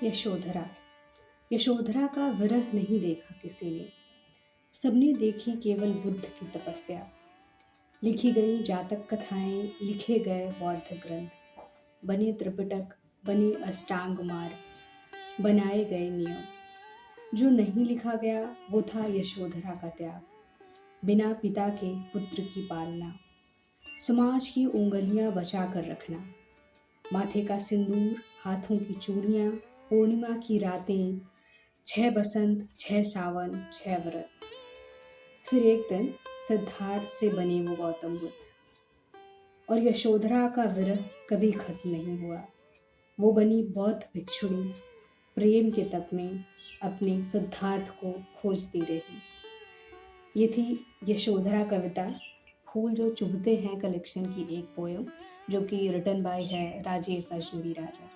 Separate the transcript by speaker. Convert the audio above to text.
Speaker 1: यशोधरा। यशोधरा का विरह नहीं देखा किसी ने, सबने देखी केवल बुद्ध की तपस्या। लिखी गई जातक कथाएं, लिखे गए बौद्ध ग्रंथ, बने त्रिपिटक, बने अष्टांग मार्ग, बनाए गए नियम। जो नहीं लिखा गया वो था यशोधरा का त्याग, बिना पिता के पुत्र की पालना, समाज की उंगलियां बचा कर रखना, माथे का सिंदूर, हाथों की चूड़ियां, पूर्णिमा की रातें, 6 बसंत, 6 सावन, 6 व्रत। फिर एक दिन सिद्धार्थ से बने वो गौतम बुद्ध। और यशोधरा का विरह कभी खत्म नहीं हुआ। वो बनी बौद्ध भिक्षुणी, प्रेम के तप में अपने सिद्धार्थ को खोजती रही। ये थी यशोधरा कविता फूल जो चुभते हैं कलेक्शन की एक पोयम, जो कि रिटन बाय है राजेश अजनबी राजा।